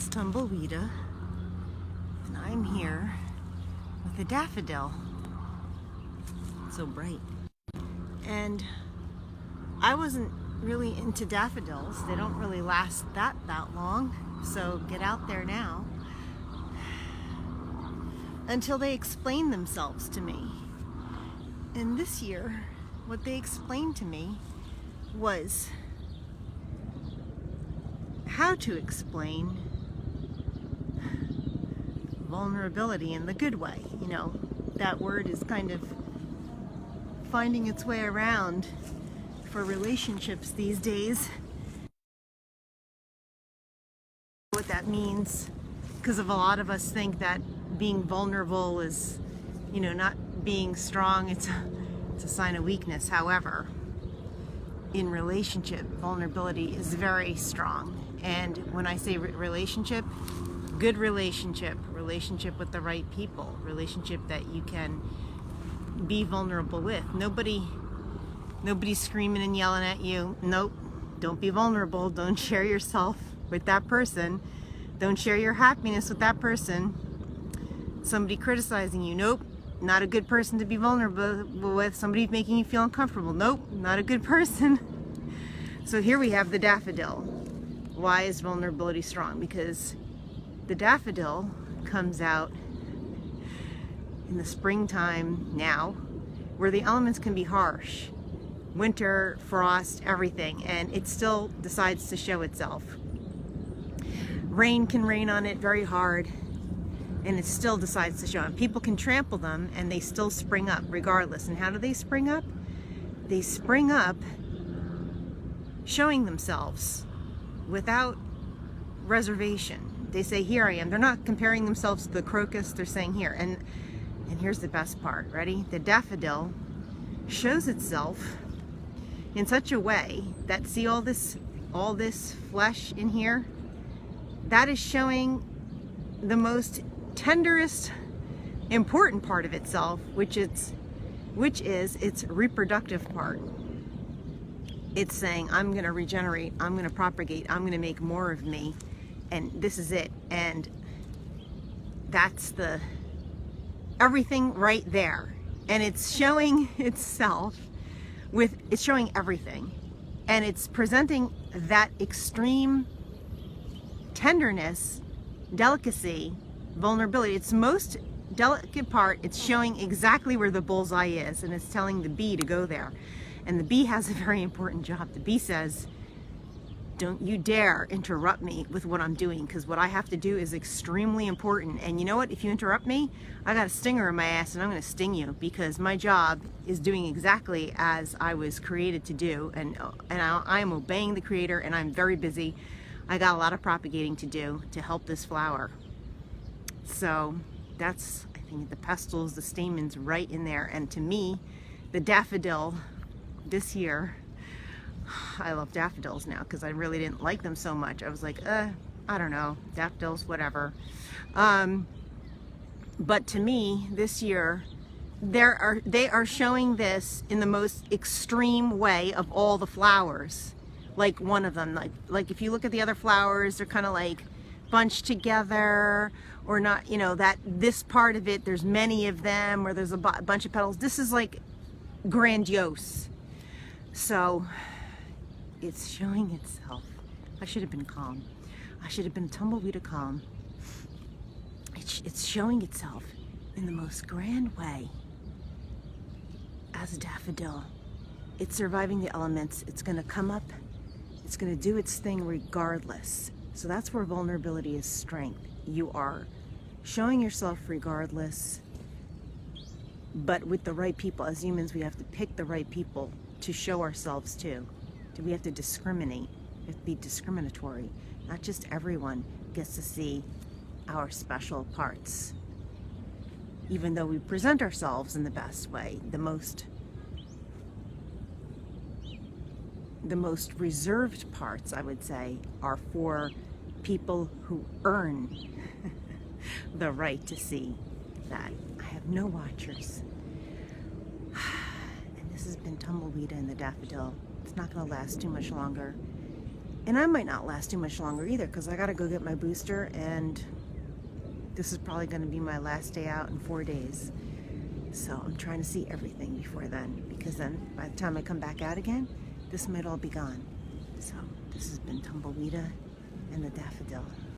is Tumbleweeda, and I'm here with a daffodil. It's so bright. And I wasn't really into daffodils. They don't really last that long, so get out there now until they explain themselves to me. And this year, what they explained to me was how to explain vulnerability in the good way. You know, that word is kind of finding its way around for relationships these days. What that means, because of a lot of us think that being vulnerable is, you know, not being strong. It's a sign of weakness. However, in relationship, vulnerability is very strong. And when I say relationship, good relationship with the right people, relationship that you can be vulnerable with. Nobody's screaming and yelling at you. Nope, don't be vulnerable. Don't share yourself with that person. Don't share your happiness with that person. Somebody criticizing you. Nope, not a good person to be vulnerable with. Somebody making you feel uncomfortable. Nope, not a good person. So here we have the daffodil. Why is vulnerability strong? Because the daffodil comes out in the springtime now, where the elements can be harsh. Winter, frost, everything, and it still decides to show itself. Rain can rain on it very hard, and it still decides to show up. People can trample them, and they still spring up regardless. And how do they spring up? They spring up showing themselves without reservation. They say, here I am. They're not comparing themselves to the crocus. They're saying here. And here's the best part. Ready? The daffodil shows itself in such a way that, see all this flesh in here? That is showing the most tenderest, important part of itself, which is its reproductive part. It's saying, I'm going to regenerate, I'm going to propagate, I'm going to make more of me, and this is it. And that's the everything right there. And it's showing itself it's showing everything. And it's presenting that extreme tenderness, delicacy, vulnerability. Its most delicate part, it's showing exactly where the bullseye is, and it's telling the bee to go there. And the bee has a very important job. The bee says, don't you dare interrupt me with what I'm doing, because what I have to do is extremely important. And you know what? If you interrupt me, I got a stinger in my ass, and I'm going to sting you, because my job is doing exactly as I was created to do. And I am obeying the Creator, and I'm very busy. I got a lot of propagating to do to help this flower. So that's, I think, the pestils, the stamens right in there. And to me, the daffodil this year, I love daffodils now, because I really didn't like them so much. I was like, I don't know, daffodils, whatever. But to me, this year, they are showing this in the most extreme way of all the flowers. Like one of them, like if you look at the other flowers, they're kind of like bunched together, or not, you know, that this part of it, there's many of them, where there's a bunch of petals. This is like grandiose. So it's showing itself. I should have been calm. I should have been Tumbleweeda calm. It's showing itself in the most grand way as a daffodil. It's surviving the elements. It's going to come up. It's going to do its thing regardless. So that's where vulnerability is strength. You are showing yourself regardless, but with the right people. As humans, we have to pick the right people to show ourselves to. We have to discriminate. We have to be discriminatory. Not just everyone gets to see our special parts. Even though we present ourselves in the best way, the most reserved parts, I would say, are for people who earn the right to see that. I have no watchers. And this has been Tumbleweeda and the Daffodil. It's not going to last too much longer. And I might not last too much longer either, because I gotta go get my booster, and this is probably gonna be my last day out in 4 days. So I'm trying to see everything before then, because then by the time I come back out again, this might all be gone. So this has been Tumbleweeda and the Daffodil.